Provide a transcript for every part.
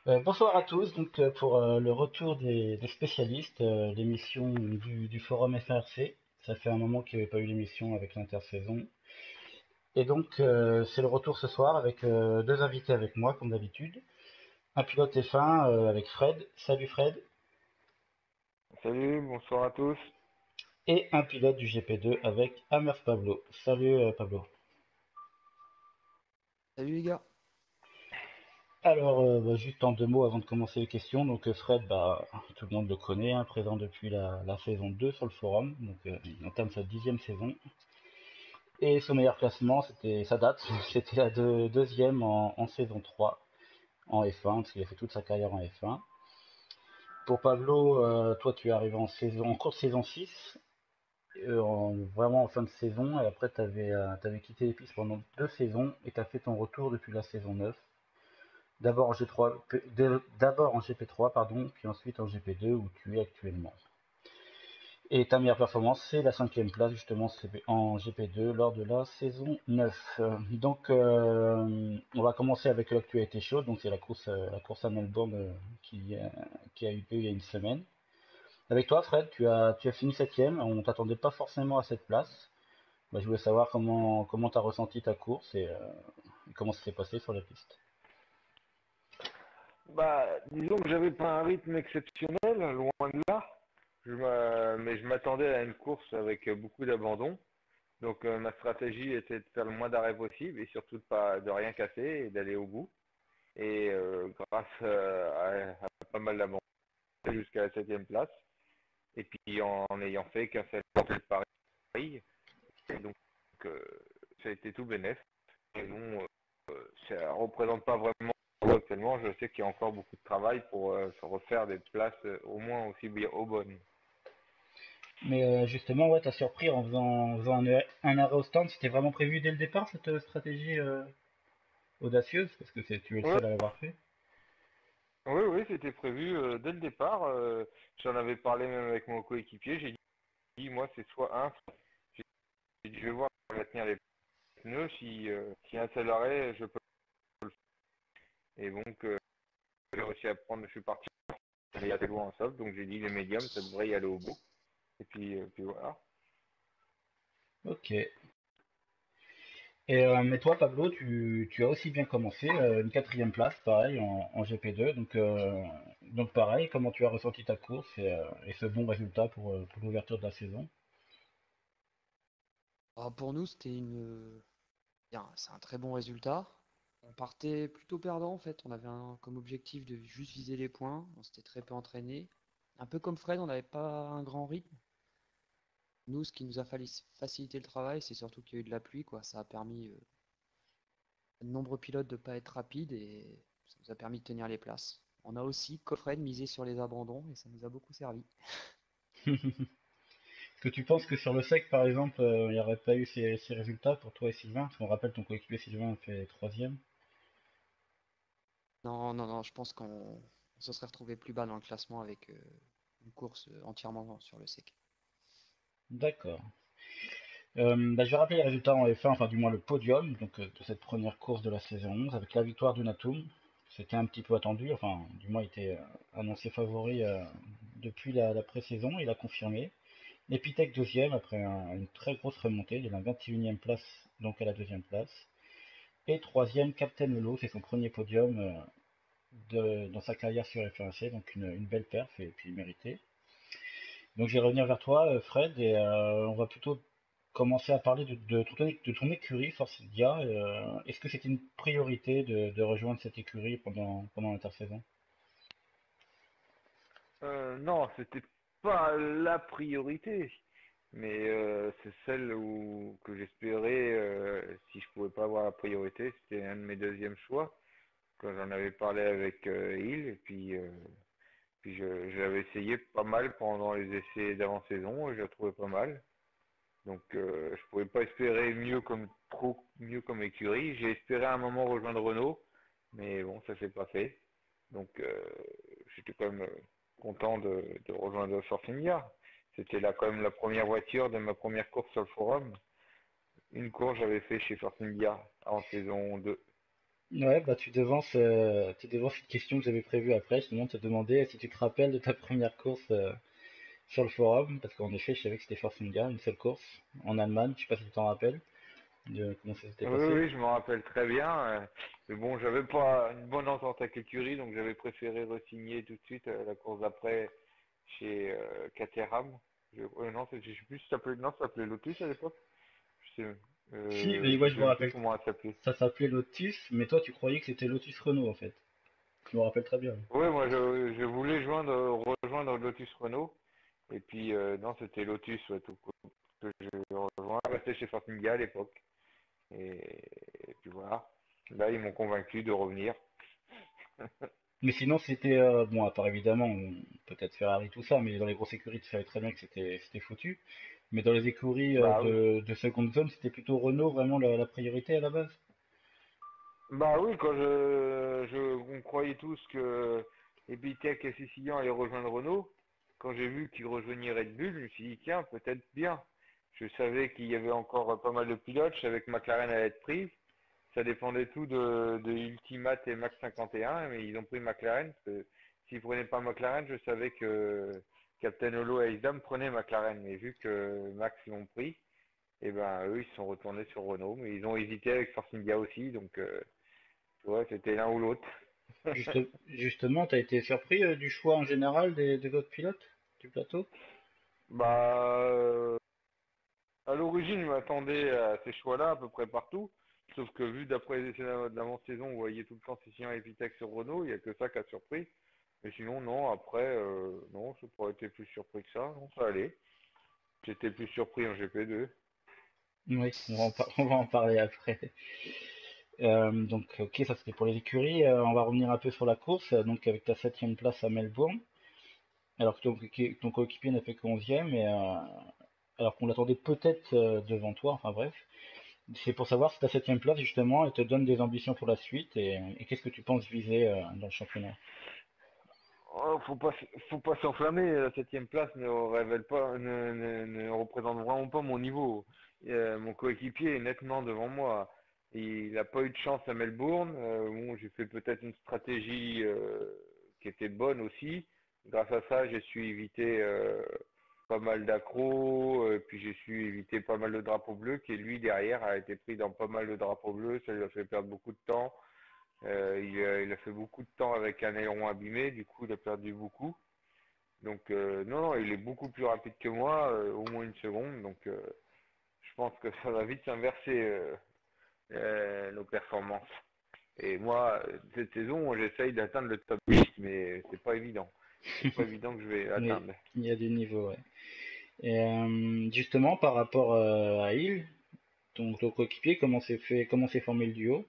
Bonsoir à tous, pour le retour des spécialistes, l'émission du forum FRC. Ça fait un moment qu'il n'y avait pas eu l'émission avec l'intersaison. Et c'est le retour ce soir avec deux invités avec moi, comme d'habitude. Un pilote F1 avec Fred. Salut Fred. Salut, bonsoir à tous. Et un pilote du GP2 avec Amers Pablo. Salut Pablo. Salut les gars. Alors, juste en deux mots avant de commencer les questions. Fred, tout le monde le connaît, hein, présent depuis la saison 2 sur le forum. Il entame sa 10e saison. Et son meilleur classement, ça date, c'était la deuxième en saison 3 en F1, parce qu'il a fait toute sa carrière en F1. Pour Pablo, toi tu es arrivé en course saison 6, vraiment en fin de saison, et après t'avais quitté les pistes pendant 2 saisons, et t'as fait ton retour depuis la saison 9. D'abord en G3, d'abord en GP3, pardon, puis ensuite en GP2 où tu es actuellement. Et ta meilleure performance, c'est la 5e place justement en GP2 lors de la saison 9. On va commencer avec l'actualité chaude. Donc c'est la course à Melbourne qui a eu lieu il y a une semaine. Avec toi, Fred, tu as fini 7e. On t'attendait pas forcément à cette place. Je voulais savoir comment t'as ressenti ta course et comment ça s'est passé sur la piste. Disons que j'avais pas un rythme exceptionnel, loin de là. Mais je m'attendais à une course avec beaucoup d'abandon. Donc ma stratégie était de faire le moins d'arrêts possible et surtout de rien casser et d'aller au bout. Et grâce à pas mal d'abandon jusqu'à la 7e place. Et puis en ayant fait qu'un seul de Paris. Et donc euh, ça a été tout bénef. Et non, ça représente pas vraiment actuellement. Je sais qu'il y a encore beaucoup de travail pour se refaire des places au moins aussi bien aux bonnes. Mais justement, ouais, t'as surpris en faisant un arrêt au stand. C'était vraiment prévu dès le départ cette stratégie audacieuse, parce que tu es le Ouais, seul à l'avoir fait. oui, oui, c'était prévu dès le départ. J'en avais parlé même avec mon coéquipier. J'ai dit, moi, c'est soit un. J'ai dit, je vais voir comment tenir les pneus. Si un seul arrêt, je peux le faire. Et donc, j'ai réussi à prendre. Je suis parti. Il y a loin en soft, donc j'ai dit les médiums, ça devrait y aller au bout. Et puis voilà. Ok. Mais toi, Pablo, tu as aussi bien commencé, une 4e place, pareil, en GP2. Donc pareil, comment tu as ressenti ta course et ce bon résultat pour l'ouverture de la saison? Alors, pour nous, bien, c'est un très bon résultat. On partait plutôt perdant en fait. On avait comme objectif de juste viser les points. On s'était très peu entraîné. Un peu comme Fred, on n'avait pas un grand rythme. Nous, ce qui nous a fallu faciliter le travail, c'est surtout qu'il y a eu de la pluie, quoi. Ça a permis à de nombreux pilotes de ne pas être rapides et ça nous a permis de tenir les places. On a aussi, comme Fred, misé sur les abandons et ça nous a beaucoup servi. Est-ce que tu penses que sur le sec, par exemple, il n'y aurait pas eu ces résultats pour toi et Sylvain? Parce qu'on rappelle, ton coéquipier Sylvain a fait 3e. Non, non, non, je pense qu'on se serait retrouvé plus bas dans le classement avec une course entièrement sur le sec. D'accord. Je vais rappeler les résultats en F1, enfin du moins le podium de cette première course de la saison 11 avec la victoire de Natum. C'était un petit peu attendu, enfin du moins il était annoncé favori depuis la pré-saison, il a confirmé. Epitech deuxième après une très grosse remontée de la 21e place donc à la deuxième place. Et troisième Captain Lolo, c'est son premier podium dans sa carrière sur F1C, donc une belle perf et puis méritée. Donc je vais revenir vers toi, Fred, et on va plutôt commencer à parler de ton écurie, Force India. Est-ce que c'était une priorité de rejoindre cette écurie pendant l'intersaison? Non, c'était pas la priorité, mais c'est celle que j'espérais, si je pouvais pas avoir la priorité, c'était un de mes deuxièmes choix, quand j'en avais parlé avec Hill, et puis je l'avais essayé pas mal pendant les essais d'avant-saison, et je la trouvais pas mal. Donc je pouvais pas espérer trop mieux comme écurie. J'ai espéré à un moment rejoindre Renault, mais bon, ça s'est pas fait. Donc j'étais quand même content de rejoindre Force India. C'était là quand même la première voiture de ma première course sur le forum. Une course j'avais fait chez Force India en saison 2. Ouais, bah tu devances une question que j'avais prévue après, justement, te demander si tu te rappelles de ta première course sur le forum, parce qu'en effet, je savais que c'était Force India, une seule course, en Allemagne, je sais pas si tu t'en rappelles, de comment ça s'était Oui, passé. oui, je me rappelle très bien. Mais bon, j'avais pas une bonne entente avec l'écurie, donc j'avais préféré re-signer tout de suite la course d'après chez Caterham. Non, je sais plus si ça s'appelait, non, ça s'appelait Lotus à l'époque. Je sais, Si, mais ouais, je je me sais plus rappelle, comment elle s'appelait. ça s'appelait Lotus, mais toi tu croyais que c'était Lotus Renault en fait. Je me rappelle très bien. Oui, moi je voulais rejoindre Lotus Renault, et puis non, c'était Lotus, ouais, tout court, que je rejoins. Resté chez Fortinga à l'époque, et, et puis voilà. Là, ils m'ont convaincu de revenir. Mais sinon, c'était, bon, à part évidemment, peut-être Ferrari, tout ça, mais dans les grosses écuries, tu savais très bien que c'était foutu. Mais dans les écuries Bah oui. de seconde zone, c'était plutôt Renault vraiment la priorité à la base. Bah oui, on croyait tous que Epitech et Sicilian allaient rejoindre Renault. Quand j'ai vu qu'ils rejoignaient Red Bull, je me suis dit, tiens, peut-être bien. Je savais qu'il y avait encore pas mal de pilotes, je savais que McLaren allait être prise. Ça dépendait tout de Ultimat et Max 51, mais ils ont pris McLaren. Parce que s'ils prenaient pas McLaren, je savais que Captain Holo et Isdam prenaient McLaren. Mais vu que Max l'ont pris, et ben eux, ils se sont retournés sur Renault. Mais ils ont hésité avec Force India aussi, donc ouais, c'était l'un ou l'autre. Justement, t'as été surpris du choix en général des autres pilotes du plateau? Bah, à l'origine, je m'attendais à ces choix-là à peu près partout. Sauf que vu d'après les essais d'avant-saison, vous voyez tout le temps Sicilien et Epitech sur Renault, il n'y a que ça qui a surpris. Mais sinon, non, après, non, je pourrais été plus surpris que ça. Non, ça allait. J'étais plus surpris en GP2. Oui, on va en parler après. Donc, ok, ça c'était pour les écuries. On va revenir un peu sur la course, donc avec ta septième place à Melbourne. Alors que ton coéquipier n'a fait que 11e, alors qu'on l'attendait peut-être devant toi, enfin bref. C'est pour savoir si ta septième place, justement, elle te donne des ambitions pour la suite et qu'est-ce que tu penses viser dans le championnat? Oh, faut pas s'enflammer. La septième place ne révèle pas, ne représente vraiment pas mon niveau. Mon coéquipier est nettement devant moi. Il n'a pas eu de chance à Melbourne. Bon, j'ai fait peut-être une stratégie qui était bonne aussi. Grâce à ça, j'ai su éviter pas mal d'accros, puis j'ai su éviter pas mal de drapeaux bleus, qui lui derrière a été pris dans pas mal de drapeaux bleus. Ça lui a fait perdre beaucoup de temps. Il a fait beaucoup de temps avec un aileron abîmé, du coup il a perdu beaucoup. Donc non, non, il est beaucoup plus rapide que moi, au moins une seconde. Donc je pense que ça va vite s'inverser nos performances. Et moi, cette saison, j'essaye d'atteindre le top 8, mais c'est pas évident. C'est pas évident que je vais Mais atteindre. il y a du niveau, ouais. Et justement, par rapport à Hill, ton coéquipier, comment s'est formé le duo?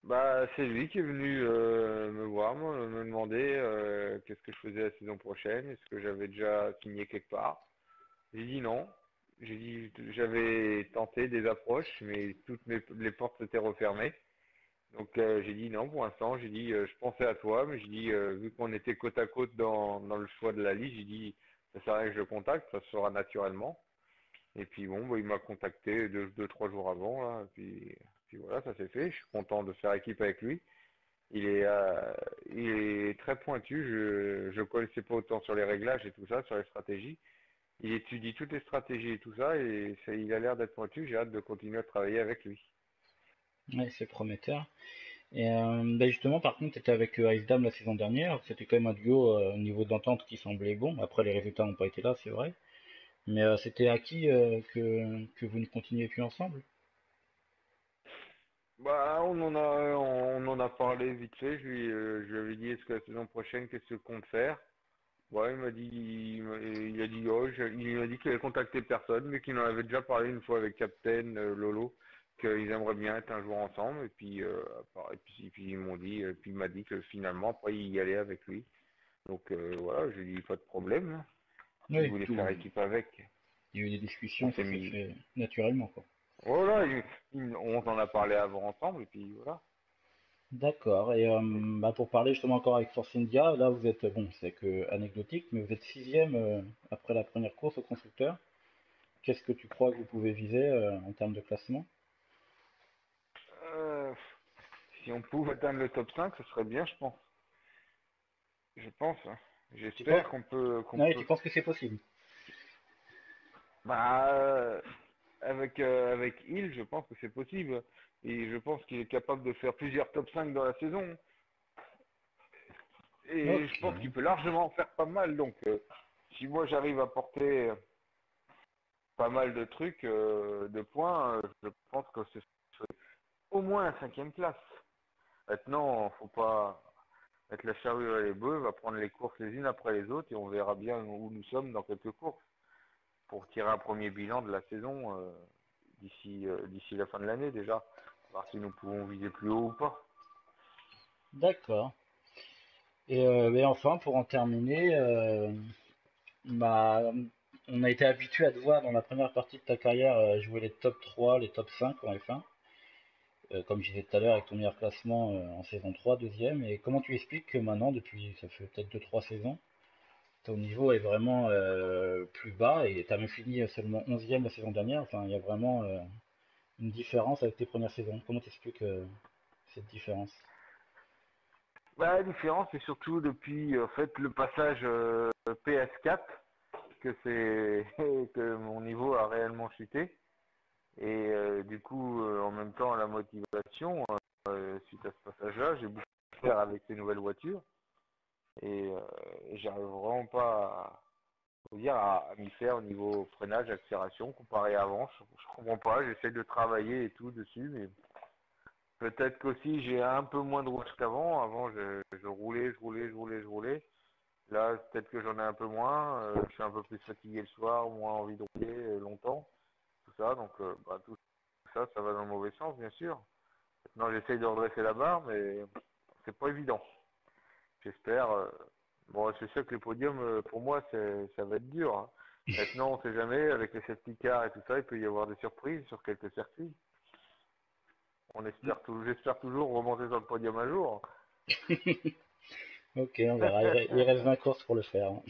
Bah, c'est lui qui est venu me voir, moi, me demander qu'est-ce que je faisais la saison prochaine, est-ce que j'avais déjà signé quelque part. J'ai dit non. J'ai dit, j'avais tenté des approches, mais les portes s'étaient refermées. Donc j'ai dit non pour l'instant. J'ai dit, je pensais à toi, mais j'ai dit, vu qu'on était côte à côte dans le choix de la liste, j'ai dit, ça sert à rien que je le contacte, ça se fera naturellement. Et puis bon, bah, il m'a contacté trois jours avant, là, puis voilà, ça s'est fait. Je suis content de faire équipe avec lui. Il est, euh, il est très pointu. Je connaissais pas autant sur les réglages et tout ça, sur les stratégies. Il étudie toutes les stratégies et tout ça, et il a l'air d'être pointu. J'ai hâte de continuer à travailler avec lui. Ouais, c'est prometteur. Et bah justement, par contre, tu étais avec Ice Dam la saison dernière. C'était quand même un duo au niveau d'entente qui semblait bon. Après, les résultats n'ont pas été là, c'est vrai. Mais c'était acquis que vous ne continuez plus ensemble. Bah, on en a parlé vite fait. Je lui avais dit, est-ce que la saison prochaine, qu'est-ce que tu comptes faire? Ouais, il m'a dit, il a dit, oh, il m'a dit qu'il avait contacté personne, mais qu'il en avait déjà parlé une fois avec Captain Lolo, qu'ils aimeraient bien être un jour ensemble. Et puis, puis ils m'ont dit, puis il m'a dit que finalement, après, il y allait avec lui. Donc voilà, j'ai dit, pas de problème, hein. Il Oui, voulait faire tout. équipe avec. Il y a eu des On discussions, s'est ça s'est mis. fait naturellement, quoi. Voilà, on en a parlé avant ensemble, et puis voilà. D'accord. Et bah, pour parler justement encore avec Force India, là vous êtes, bon, c'est que anecdotique, mais vous êtes sixième après la première course au constructeur. Qu'est-ce que tu crois que vous pouvez viser en termes de classement? Si on pouvait atteindre le top 5, ce serait bien, je pense. Je pense, hein. Tu penses? J'espère qu'on Ouais, tu peut. penses que c'est possible? Bah, avec Hill, je pense que c'est possible. Et je pense qu'il est capable de faire plusieurs top 5 dans la saison. Et je pense qu'il Ok. peut largement en faire pas mal. Donc, si moi j'arrive à porter pas mal de trucs, de points, je pense que ce serait au moins un cinquième place. Maintenant, faut pas mettre la charrue à les bœufs, va prendre les courses les unes après les autres et on verra bien où nous sommes dans quelques courses pour tirer un premier bilan de la saison d'ici la fin de l'année déjà, voir si nous pouvons viser plus haut ou pas. D'accord. Et enfin, pour en terminer, bah, on a été habitué à te voir dans la première partie de ta carrière jouer les top 3, les top 5 en F1. Comme je disais tout à l'heure, avec ton meilleur classement en saison 3, deuxième. Et comment tu expliques que maintenant, depuis, ça fait peut-être 2, 3 saisons, ton niveau est vraiment plus bas et tu as même fini seulement 11e la saison dernière. Enfin, il y a vraiment une différence avec tes premières saisons. Comment tu expliques cette différence? Bah, la différence c'est surtout depuis en fait le passage PS4 que c'est que mon niveau a réellement chuté. Et du coup, en même temps, la motivation, suite à ce passage-là, j'ai beaucoup faire avec ces nouvelles voitures. Et j'arrive vraiment pas faut dire, à m'y faire au niveau freinage, accélération, comparé à avant. Je comprends pas, j'essaie de travailler et tout dessus, mais peut-être qu'aussi j'ai un peu moins de rouge qu'avant. Avant, je roulais, je roulais, je roulais, je roulais. Là, peut-être que j'en ai un peu moins. Je suis un peu plus fatigué le soir, moins envie de rouler longtemps, tout ça. Donc, bah, tout ça, ça va dans le mauvais sens, bien sûr. Maintenant, j'essaye de redresser la barre, mais c'est pas évident. J'espère. Bon, c'est sûr que les podiums, pour moi, ça va être dur, hein. Maintenant, on sait jamais, avec les safety cars et tout ça, il peut y avoir des surprises sur quelques circuits. J'espère toujours remonter sur le podium un jour. Ok, on verra. Il reste 20 courses pour le faire, hein.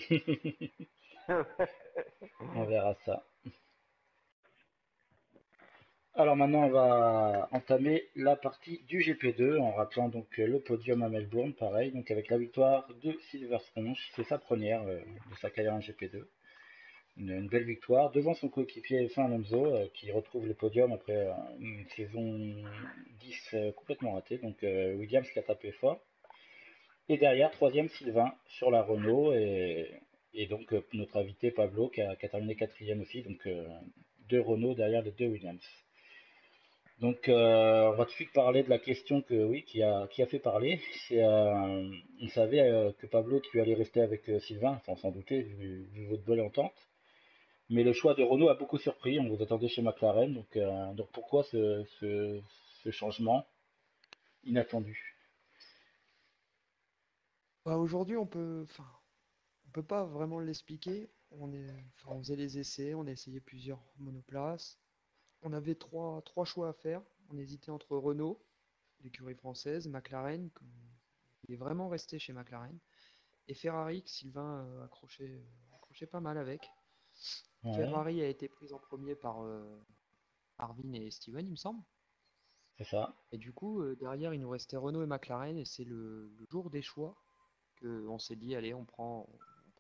On verra ça. Alors maintenant, on va entamer la partie du GP2 en rappelant donc le podium à Melbourne, pareil, donc avec la victoire de Silver Sponge. C'est sa première de sa carrière en GP2. Une belle victoire devant son coéquipier F1 Alonso qui retrouve le podium après une saison 10 complètement ratée. Donc Williams qui a tapé fort. Et derrière, troisième Sylvain sur la Renault et donc notre invité Pablo qui a terminé quatrième aussi. Donc deux Renault derrière les deux Williams. Donc, on va tout de suite parler de la question oui, qui a fait parler. On savait que Pablo tu allais rester avec Sylvain, enfin, on s'en doutait vu votre belle entente. Mais le choix de Renault a beaucoup surpris. On vous attendait chez McLaren, donc pourquoi ce changement inattendu? Bah, aujourd'hui, on peut pas vraiment l'expliquer. On faisait les essais, on a essayé plusieurs monoplaces. On avait trois choix à faire. On hésitait entre Renault, l'écurie française, McLaren, il est vraiment resté chez McLaren, et Ferrari, que Sylvain accrochait pas mal avec. Ouais, Ferrari a été prise en premier par Arvin et Steven, il me semble. c'est ça. Et du coup, derrière, il nous restait Renault et McLaren, et c'est le jour des choix qu'on s'est dit, allez, on prend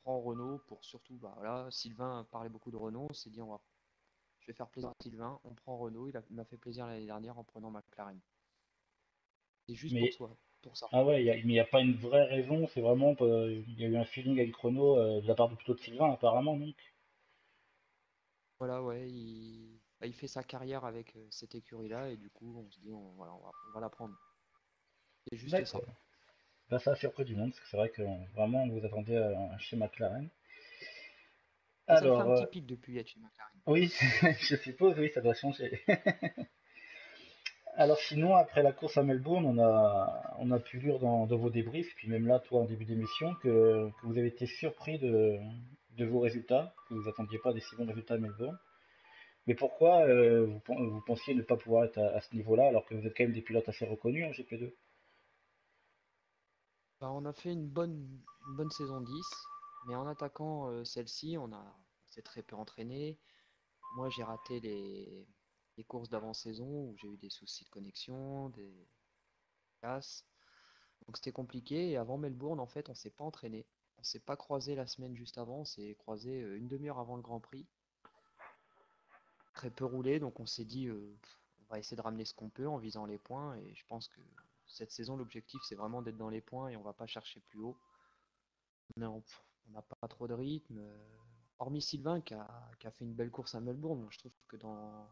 Renault pour surtout, bah voilà, Sylvain parlait beaucoup de Renault, on s'est dit, je vais faire plaisir à Sylvain, on prend Renault, il m'a fait plaisir l'année dernière en prenant McLaren. C'est juste Mais pour ça. ah ouais, mais il n'y a pas une vraie raison. C'est vraiment il y a eu un feeling avec Renault de la part plutôt de Sylvain apparemment donc. Voilà, ouais, bah, il fait sa carrière avec cette écurie-là, et du coup, on se dit, voilà, on va la prendre. C'est juste ça. D'accord. Bah, ça a surpris du monde parce que c'est vrai que vraiment on vous attendait chez McLaren. Et ça fait Alors un petit pic depuis être chez McLaren. oui, je suppose oui, ça doit changer. Alors sinon, après la course à Melbourne, on a pu lire dans vos débriefs, puis même là, toi, en début d'émission, que vous avez été surpris de vos résultats, que vous attendiez pas des si bons résultats à Melbourne. Mais pourquoi vous pensiez ne pas pouvoir être à ce niveau-là, alors que vous êtes quand même des pilotes assez reconnus en GP2? Bah, on a fait une bonne saison 10, mais en attaquant celle-ci, on s'est très peu entraîné. Moi, j'ai raté les courses d'avant-saison où j'ai eu des soucis de connexion, casse. Donc c'était compliqué. Et avant Melbourne, en fait, on s'est pas entraîné. On s'est pas croisé la semaine juste avant. On s'est croisé une demi-heure avant le Grand Prix. Très peu roulé. Donc on s'est dit, on va essayer de ramener ce qu'on peut en visant les points. Et je pense que cette saison, l'objectif, c'est vraiment d'être dans les points et on va pas chercher plus haut. On n'a pas trop de rythme. Hormis Sylvain qui a fait une belle course à Melbourne, moi, je trouve que dans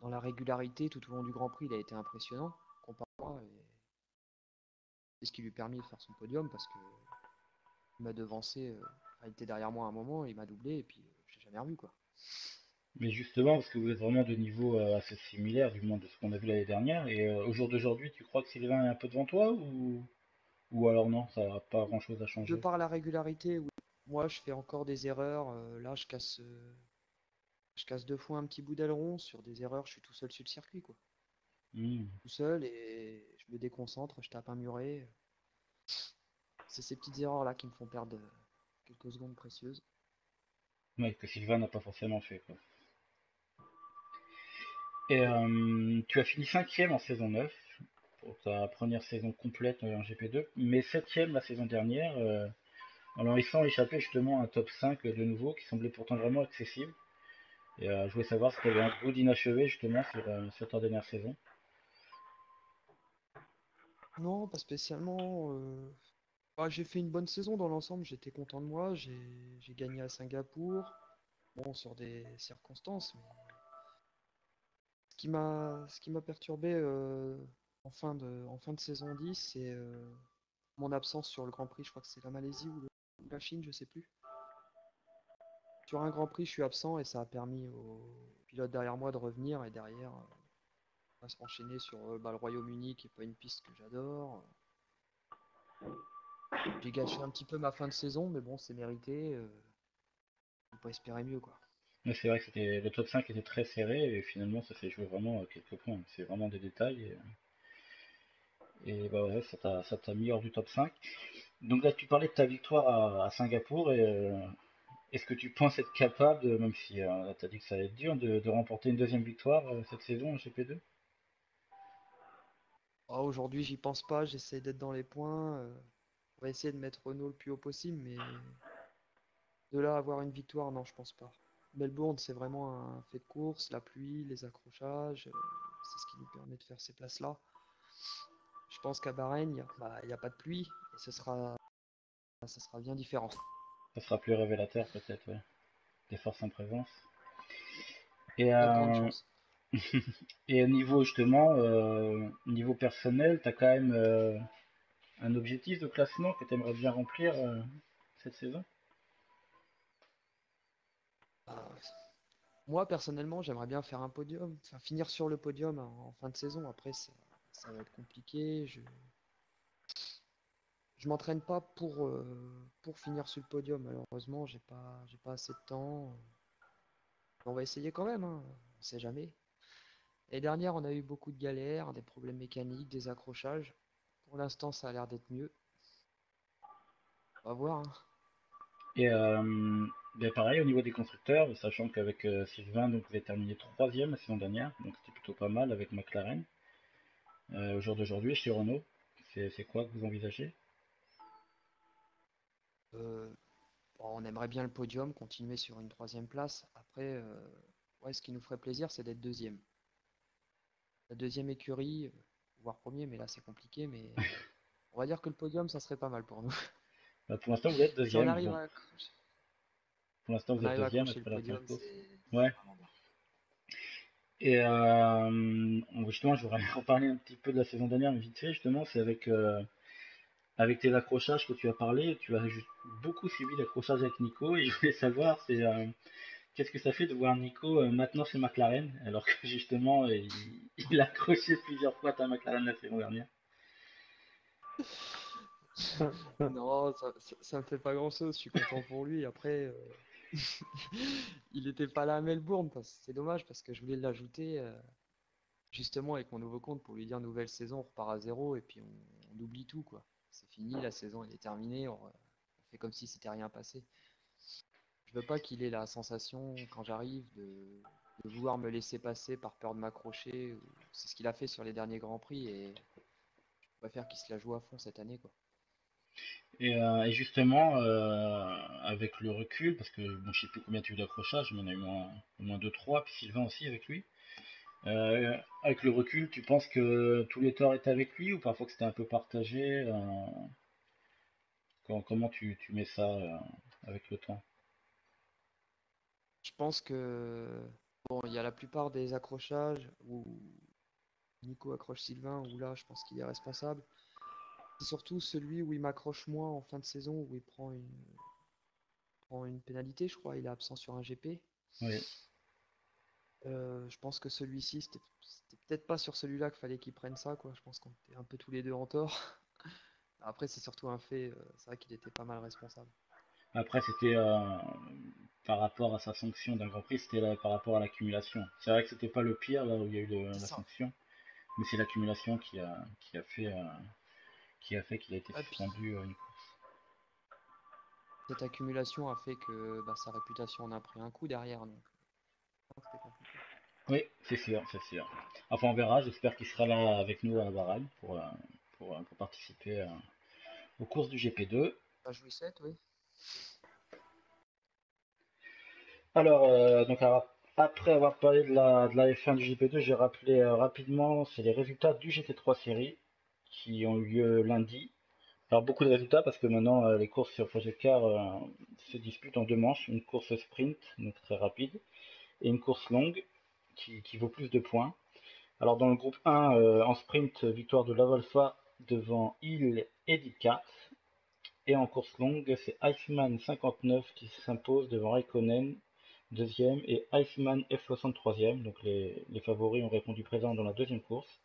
la régularité tout au long du Grand Prix, il a été impressionnant comparé à moi. Et c'est ce qui lui a permis de faire son podium parce que il m'a devancé. Il était derrière moi à un moment, il m'a doublé et puis je l'ai jamais revu quoi. Mais justement, parce que vous êtes vraiment de niveau assez similaire, du moins de ce qu'on a vu l'année dernière, et au jour d'aujourd'hui, tu crois que Sylvain est un peu devant toi ou alors non, ça n'a pas grand-chose à De changer? par la régularité, oui. Moi, je fais encore des erreurs. Là, je casse deux fois un petit bout d'aileron sur des erreurs. Je suis tout seul sur le circuit, quoi. Hmm. Tout seul et je me déconcentre, je tape un muret. C'est ces petites erreurs-là qui me font perdre quelques secondes précieuses. Ouais, que Sylvain n'a pas forcément fait, quoi. Et tu as fini cinquième en saison 9 pour ta première saison complète en GP2, mais septième la saison dernière, en laissant échapper justement un top 5 de nouveau qui semblait pourtant vraiment accessible. Et je voulais savoir si tu avais un goût d'inachevé justement sur ta dernière saison. Non, pas spécialement. J'ai fait une bonne saison dans l'ensemble, j'étais content de moi. J'ai gagné à Singapour, bon, sur des circonstances, mais ce qui m'a perturbé en fin de saison 10, c'est mon absence sur le Grand Prix. Je crois que c'est la Malaisie ou la Chine, je sais plus. Sur un Grand Prix, je suis absent et ça a permis au pilote derrière moi de revenir et derrière, on va se enchaîner sur le Royaume-Uni qui est pas une piste que j'adore. J'ai gâché un petit peu ma fin de saison, mais bon, c'est mérité. On peut pas espérer mieux, quoi. Mais c'est vrai que le top 5 était très serré et finalement ça s'est joué vraiment à quelques points. C'est vraiment des détails et bah ouais, ça t'a mis hors du top 5. Donc là tu parlais de ta victoire à Singapour et est-ce que tu penses être capable, même si tu as dit que ça allait être dur, de remporter une deuxième victoire cette saison en GP2? Aujourd'hui, j'y pense pas, j'essaie d'être dans les points. On va essayer de mettre Renault le plus haut possible, mais de là à avoir une victoire, non, je pense pas. Melbourne, c'est vraiment un fait de course, la pluie, les accrochages, c'est ce qui nous permet de faire ces places-là. Je pense qu'à Bahreïn, il y a pas de pluie et ça sera bien différent. Ça sera plus révélateur peut-être, ouais, des forces en présence. Et, Il y a de grandes chances. et au niveau justement, niveau personnel, tu as quand même un objectif de classement que tu aimerais bien remplir cette saison? Ah, moi, personnellement, j'aimerais bien faire un podium, enfin finir sur le podium en fin de saison. Après, ça va être compliqué. Je m'entraîne pas pour finir sur le podium. Malheureusement, j'ai pas assez de temps. On va essayer quand même, hein. On sait jamais. L'année dernière, on a eu beaucoup de galères, des problèmes mécaniques, des accrochages. Pour l'instant, ça a l'air d'être mieux. On va voir, hein. Et ben pareil au niveau des constructeurs, sachant qu'avec Sylvain, donc vous avez terminé troisième la saison dernière, donc c'était plutôt pas mal avec McLaren. Au jour d'aujourd'hui, chez Renault, c'est quoi que vous envisagez? Euh, bon, on aimerait bien le podium, continuer sur une troisième place. Après, ouais, ce qui nous ferait plaisir, c'est d'être deuxième. La deuxième écurie, voire premier, mais là c'est compliqué. Mais on va dire que le podium, ça serait pas mal pour nous. Pour l'instant, vous êtes Si on deuxième. arrive Bon, à accrocher, pour l'instant, on vous êtes arrive à deuxième accrocher le après la première podium, course. c'est Ouais. vraiment bien. Et justement, je voudrais reparler un petit peu de la saison dernière, mais vite fait, justement, c'est avec tes accrochages que tu as parlé. Tu as beaucoup suivi l'accrochage avec Nico, et je voulais savoir, qu'est-ce que ça fait de voir Nico maintenant chez McLaren, alors que justement, il a accroché plusieurs fois ta McLaren la saison dernière. Non, ça me fait pas grand-chose, je suis content pour lui. Après, il était pas là à Melbourne, c'est dommage parce que je voulais l'ajouter justement avec mon nouveau compte pour lui dire nouvelle saison, on repart à zéro et puis on oublie tout quoi. C'est fini, la saison elle est terminée, on fait comme si c'était rien passé. Je veux pas qu'il ait la sensation quand j'arrive de vouloir me laisser passer par peur de m'accrocher. C'est ce qu'il a fait sur les derniers Grands Prix et préfère qu'il se la joue à fond cette année, quoi. Et justement, avec le recul, parce que bon, je sais plus combien tu as eu d'accrochages, mais on a eu au moins 2-3, puis Sylvain aussi avec lui. Avec le recul, tu penses que tous les torts étaient avec lui ou parfois que c'était un peu partagé comment tu mets ça avec le temps? Je pense que bon, il y a la plupart des accrochages où Nico accroche Sylvain, où là, je pense qu'il est responsable. C'est surtout celui où il m'accroche moins en fin de saison, où il prend une pénalité, je crois. Il est absent sur un GP. Oui, Je pense que celui-ci, c'était peut-être pas sur celui-là qu'il fallait qu'il prenne ça, quoi. Je pense qu'on était un peu tous les deux en tort. Après, c'est surtout un fait, c'est vrai qu'il était pas mal responsable. après c'était par rapport à sa sanction d'un Grand Prix, c'était par rapport à l'accumulation. C'est vrai que c'était pas le pire là où il y a eu C'est la ça. sanction, mais c'est l'accumulation qui a fait qu'il a été Et puis, suspendu une course. cette accumulation a fait que bah, sa réputation en a pris un coup derrière, donc je crois que c'était compliqué. Oui, c'est sûr, c'est sûr. Enfin, on verra. J'espère qu'il sera là avec nous à Bahreïn pour participer aux courses du GP2. Bah, joué 7, oui. Alors, après avoir parlé de la F1 du GP2, j'ai rappelé rapidement, c'est les résultats du GT3 série qui ont eu lieu lundi. Alors, beaucoup de résultats parce que maintenant, les courses sur Project Car se disputent en deux manches. Une course sprint, donc très rapide, et une course longue qui vaut plus de points. Alors dans le groupe 1, en sprint, victoire de Lavalfa devant Hill et Dika. Et en course longue, c'est Iceman 59 qui s'impose devant Raikkonen, deuxième, et Iceman F60 troisième. Donc les favoris ont répondu présent dans la deuxième course.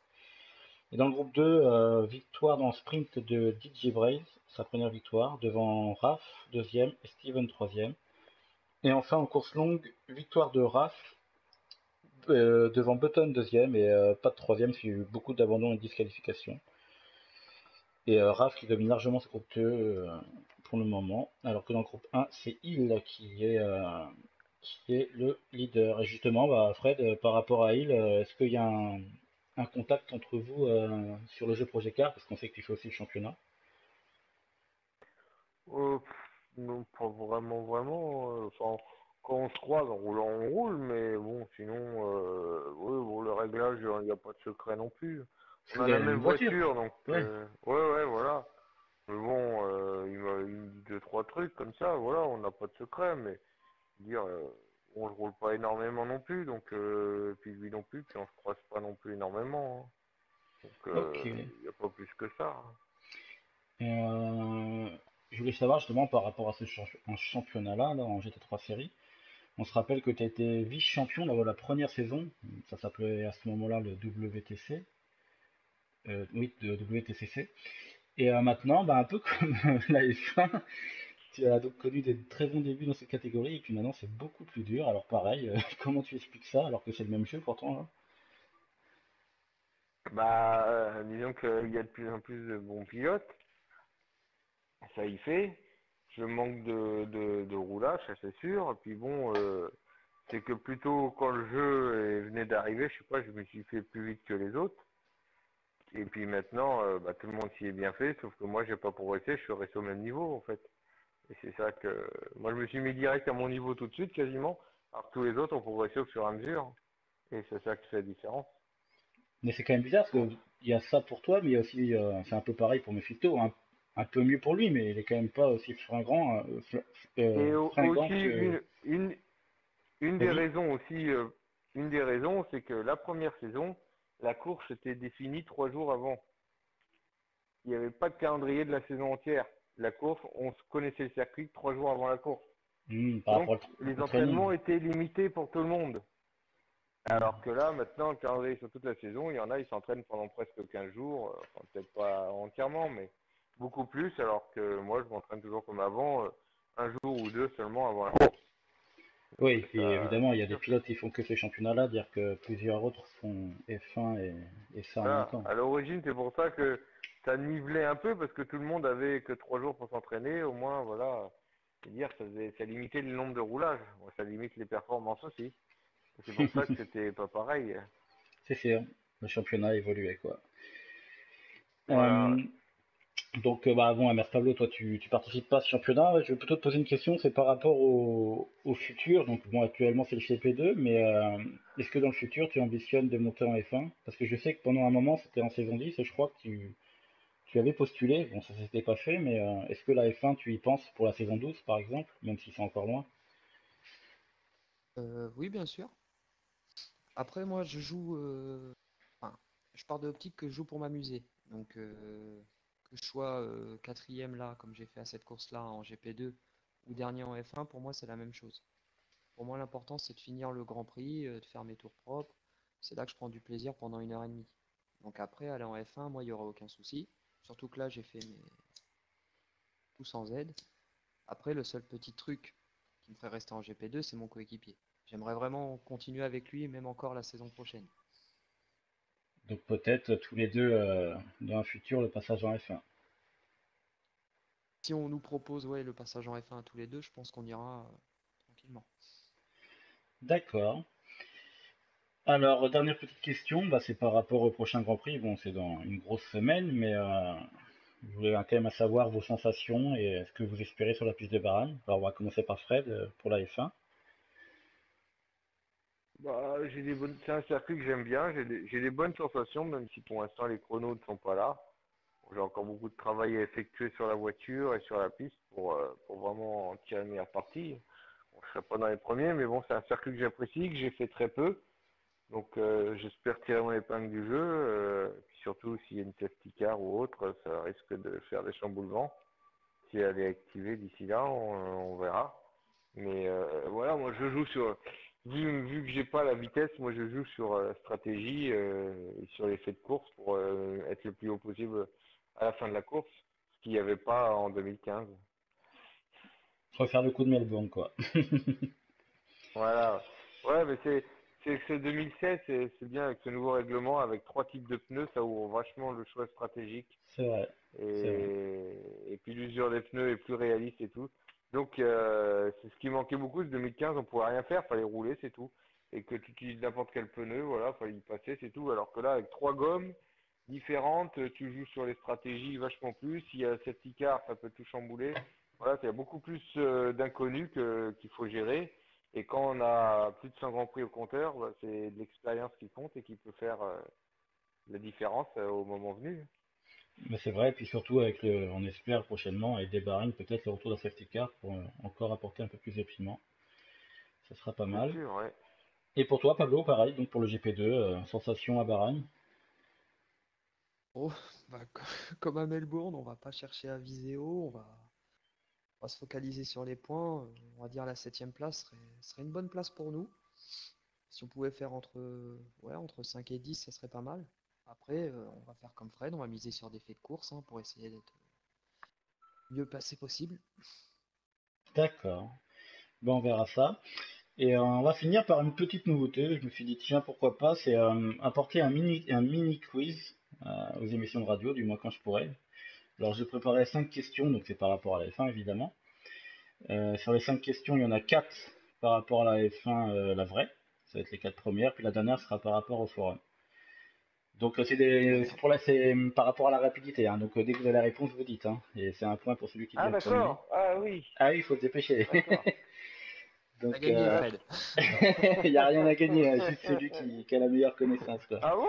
Et dans le groupe 2, victoire dans le sprint de DJ Braze, sa première victoire, devant Raf, deuxième, et Steven troisième. Et enfin en course longue, victoire de Raf devant Button deuxième et pas de troisième, parce qu'il y a eu beaucoup d'abandons et de disqualifications. Et Raf qui domine largement ce groupe 2 pour le moment, alors que dans le groupe 1, c'est Hill qui est le leader. Et justement, bah, Fred, par rapport à Hill, est-ce qu'il y a un contact entre vous sur le jeu Projet Car, parce qu'on sait que tu fais aussi le championnat? Non, pas vraiment, vraiment. Enfin, quand on se croise, on roule, mais bon, sinon, ouais, bon, le réglage, il n'y a pas de secret non plus. Parce On que a vous avez la la même même voiture. voiture, donc, Ouais. ouais, voilà. Mais bon, il me dit deux, trois trucs comme ça, voilà, on n'a pas de secret, mais dire, on ne roule pas énormément non plus, donc, puis lui non plus, puis on se croise pas non plus énormément, hein. Donc, Ok. il n'y a pas plus que ça, hein. Et, je voulais savoir justement par rapport à un championnat-là, là, en GT3 série. On se rappelle que tu as été vice-champion lors de la première saison. Ça s'appelait à ce moment-là le WTC. Oui, de WTCC. Et maintenant, bah, un peu comme la F1, tu as donc connu des très bons débuts dans cette catégorie et puis maintenant c'est beaucoup plus dur. Alors pareil, comment tu expliques ça alors que c'est le même jeu pourtant là? Bah, disons qu'il y a de plus en plus de bons pilotes, ça y fait. Je manque de roulage, ça c'est sûr. Et puis bon, c'est que plutôt quand le jeu venait d'arriver, je sais pas, je me suis fait plus vite que les autres. Et puis maintenant, bah, tout le monde s'y est bien fait, sauf que moi j'ai pas progressé, je suis resté au même niveau en fait. Et c'est ça que moi je me suis mis direct à mon niveau tout de suite quasiment, alors que tous les autres ont progressé au fur et à mesure. Et c'est ça qui fait la différence. Mais c'est quand même bizarre parce que il y a ça pour toi, mais il y a aussi, c'est un peu pareil pour Mephisto, un peu mieux pour lui, mais il est quand même pas aussi Et fringant aussi que. une des Vas-y. raisons aussi, une des raisons, c'est que la première saison, la course était définie 3 jours avant. Il n'y avait pas de calendrier de la saison entière. La course, on se connaissait le circuit 3 jours avant la course. Par Donc, rapport les au training. entraînements étaient limités pour tout le monde. Alors que là, maintenant, le calendrier sur toute la saison, il y en a, ils s'entraînent pendant presque 15 jours, enfin, peut-être pas entièrement, mais beaucoup plus, alors que moi, je m'entraîne toujours comme avant, un jour ou deux seulement avant la course. Donc, Oui, et puis ça, évidemment, il c'est y a des sûr. pilotes qui font que ces championnats-là, dire que plusieurs autres font F1 et ça en même Voilà. temps. À l'origine, c'est pour ça que ça nivelait un peu, parce que tout le monde avait que 3 jours pour s'entraîner, au moins, voilà. C'est-à-dire, ça limitait le nombre de roulages. Bon, ça limite les performances aussi. C'est pour ça que c'était pas pareil. C'est sûr, le championnat évoluait quoi. Voilà. Euh, donc, bah, bon, MS Pablo, toi, tu participes pas à ce championnat. Je vais plutôt te poser une question, c'est par rapport au futur. Donc, bon, actuellement, c'est le CP2, mais est-ce que dans le futur, tu ambitionnes de monter en F1? Parce que je sais que pendant un moment, c'était en saison 10, et je crois que tu avais postulé. Bon, ça s'était pas fait, mais est-ce que la F1, tu y penses pour la saison 12, par exemple, même si c'est encore loin? Oui, bien sûr. Après, moi, enfin, je pars de l'optique que je joue pour m'amuser. Donc, que je sois quatrième là, comme j'ai fait à cette course-là en GP2, ou dernier en F1, pour moi, c'est la même chose. Pour moi, l'important, c'est de finir le Grand Prix, de faire mes tours propres. C'est là que je prends du plaisir pendant 1 heure et demie. Donc après, aller en F1, moi, il n'y aura aucun souci. Surtout que là, j'ai fait tout sans aide. Après, le seul petit truc qui me ferait rester en GP2, c'est mon coéquipier. J'aimerais vraiment continuer avec lui, même encore la saison prochaine. Donc, peut-être tous les deux, dans un futur, le passage en F1. Si on nous propose ouais, le passage en F1 à tous les deux, je pense qu'on ira tranquillement. D'accord. Alors, dernière petite question, bah, c'est par rapport au prochain Grand Prix. Bon, c'est dans une grosse semaine, mais je voulais quand même savoir vos sensations et ce que vous espérez sur la piste de Bahreïn. Alors, on va commencer par Fred pour la F1. Bah, c'est un circuit que j'aime bien. J'ai des bonnes sensations, même si pour l'instant les chronos ne sont pas là. J'ai encore beaucoup de travail à effectuer sur la voiture et sur la piste pour vraiment en tirer une meilleure partie. Bon, je serai pas dans les premiers, mais bon, c'est un circuit que j'apprécie, que j'ai fait très peu. Donc j'espère tirer mon épingle du jeu. Puis surtout s'il y a une safety car ou autre, ça risque de faire des chamboulements. Si elle est activée d'ici là, on verra. Mais voilà, moi je joue sur vu que j'ai pas la vitesse, moi je joue sur la stratégie et sur l'effet de course pour être le plus haut possible à la fin de la course, ce qu'il n'y avait pas en 2015. Refaire le coup de Melbourne, quoi. Voilà. Ouais, mais c'est que ce 2016, c'est bien avec ce nouveau règlement, avec 3 types de pneus, ça ouvre vachement le choix stratégique. C'est vrai, c'est vrai. Et puis l'usure des pneus est plus réaliste et tout. Donc c'est ce qui manquait beaucoup, ce 2015, on pouvait rien faire, fallait rouler, c'est tout. Et que tu utilises n'importe quel pneu, voilà, fallait y passer, c'est tout. Alors que là, avec 3 gommes différentes, tu joues sur les stratégies vachement plus. S'il y a cette car, ça peut tout chambouler. Voilà, il y a beaucoup plus d'inconnus qu'il faut gérer. Et quand on a plus de 100 grands prix au compteur, bah, c'est de l'expérience qui compte et qui peut faire la différence au moment venu. Mais c'est vrai, et puis surtout avec on espère prochainement, et des Bahreïn, peut-être le retour de la safety car pour encore apporter un peu plus de piment. Ça sera pas C'est mal. sûr, ouais. Et pour toi, Pablo, pareil, donc pour le GP2, sensation à Bahreïn. Oh, bah, comme à Melbourne, on va pas chercher à viser haut, on va se focaliser sur les points. On va dire la septième place serait une bonne place pour nous. Si on pouvait faire entre 5 et 10, ça serait pas mal. Après, on va faire comme Fred, on va miser sur des faits de course hein, pour essayer d'être mieux placé possible. D'accord. Ben, on verra ça. Et on va finir par une petite nouveauté. Je me suis dit, tiens, pourquoi pas, c'est apporter un mini quiz aux émissions de radio, du moins quand je pourrais. Alors, j'ai préparé 5 questions, donc c'est par rapport à la F1, évidemment. Sur les 5 questions, il y en a 4 par rapport à la F1, la vraie. Ça va être les 4 premières, puis la dernière sera par rapport au forum. Donc, D'accord. c'est par rapport à la rapidité, hein. Donc, dès que vous avez la réponse, vous dites, hein. Et c'est un point pour celui qui dit Ah en premier. d'accord, ah oui, Ah oui, il faut se dépêcher. d'accord. T'as Donc, gagné, Fred. il n'y a rien à gagner, hein, juste celui qui a la meilleure connaissance, quoi. Ah bon?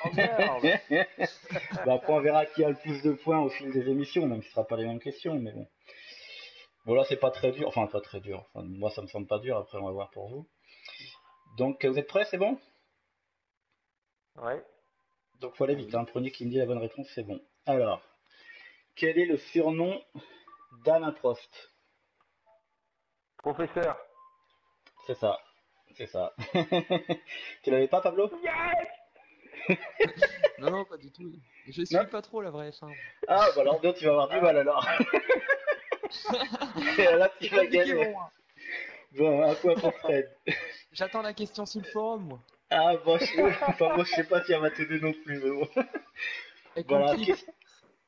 Oh merde. Bon, après, on verra qui a le plus de points au fil des émissions, même si ce ne sera pas les mêmes questions, mais bon. Bon, là, c'est pas très dur, enfin, pas très dur. Enfin, moi, ça me semble pas dur, après, on va voir pour vous. Donc, vous êtes prêts, c'est bon? Ouais, Donc, faut aller Ah vite, oui. hein. Le premier qui me dit la bonne réponse, c'est bon. Alors, quel est le surnom d'Alain Prost? professeur. C'est ça, c'est ça. Tu l'avais pas, Pablo? Yes. Non, non, pas du tout. Je Non? suis pas trop la vraie F1. Ah, bah alors, tu vas avoir du mal, Ah, alors. Et là, tu C'est vas compliqué gagner. pour moi. Bon, un point pour Fred. J'attends la question sur le forum, moi. Ah, bon, enfin, moi, je sais pas si elle va t'aider non plus, mais bon. Elle Voilà, complique.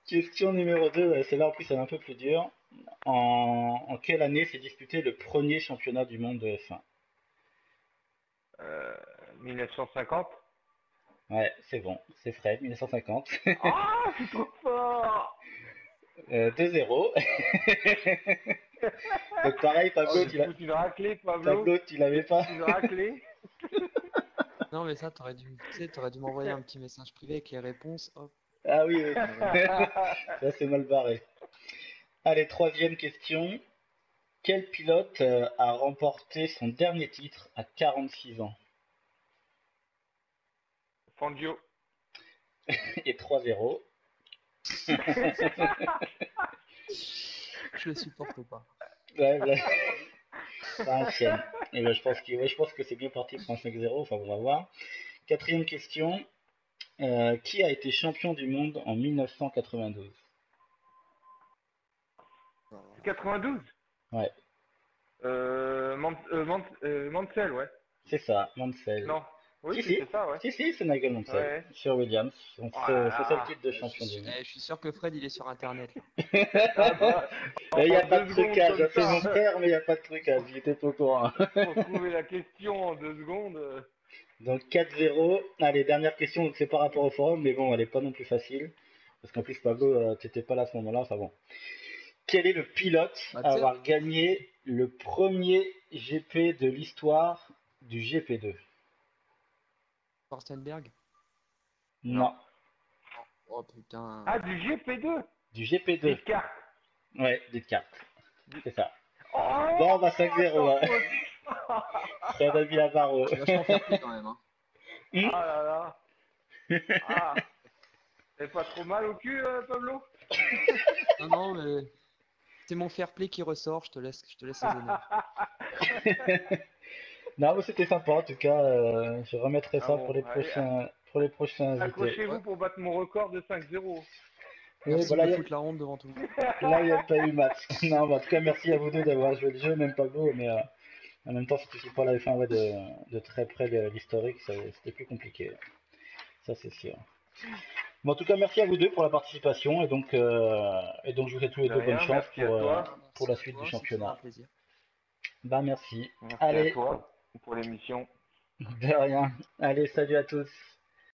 question numéro 2, celle-là en plus elle est un peu plus dure. En quelle année s'est disputé le premier championnat du monde de F1? euh, 1950. Ouais, c'est bon, c'est Fred, 1950. Ah, c'est trop fort! 2-0. Donc pareil, Oh, je vais te foutre une raclée, Pablo. Pablo, tu Je vais l'avais te pas. foutre une raclée. Non, mais ça, tu sais, t'aurais dû m'envoyer un petit message privé avec les réponses. Hop, Ah oui, oui. on aurait mis. Ça c'est mal barré. Allez, troisième question. Quel pilote a remporté son dernier titre à 46 ans? Fangio. Et 3-0. Je le supporte pas. Ouais, ouais, ça enchaîne. Et ben, je pense que c'est bien parti pour un 5-0, enfin on va voir. Quatrième question. Qui a été champion du monde en 1992? Alors, voilà. 92. Ouais, Mansell, ouais. c'est ça, Mansell. Non. Oui, Si, si, c'était ça, ouais. si, c'est Nigel Mansell, Ouais. sur Williams, Oh là son seul là. titre de Je suis, champion du monde. je suis sûr que Fred, il est sur Internet là. Ah bah, Il n'y a en pas de 2 secondes trucage, comme hein, c'est mon ça, frère, mais il n'y a pas de trucage, il était pas au courant. pour trouver la question en 2 secondes. Donc 4-0. Allez, dernière question, donc c'est par rapport au forum, mais bon, elle est pas non plus facile. Parce qu'en plus, Pablo, t'étais pas là à ce moment-là, enfin bon. Quel est le pilote Bah, à tu sais, avoir gagné le premier GP de l'histoire du GP2? Forstenberg. Non. Non, Oh putain. Ah, du GP2. du GP2. Descartes. Ouais, des cartes, Du- c'est ça. Oh, Bon, bah 5-0, sans hein. faute. Fred a mis la barre haut. C'est vachement fair play quand même. Hein. Ah là là. Ah. T'avais pas trop mal au cul, Pablo? Non, non, mais c'est mon fair play qui ressort. Je te laisse les honneurs. Non, mais c'était sympa en tout cas. Je remettrai Ah ça bon, allez, pour les prochains invités. Ouais. accrochez-vous pour battre mon record de 5-0. Oui, Merci bah de là, me foutre la honte devant tout le monde. il n'y a pas eu match. Non, bah, en tout cas, merci à vous deux d'avoir joué le jeu, même pas vous, mais en même temps, si tu suis pas la F1 ouais, de très près de l'historique, c'était plus compliqué. Ça, c'est sûr. Bon, en tout cas, merci à vous deux pour la participation et donc je vous souhaite tous les De deux bonne rien, chance merci à toi. pour Merci la à suite du toi, c'est toujours un championnat. plaisir. Bah, merci. Merci à Allez, toi pour l'émission. de rien. Allez, salut à tous.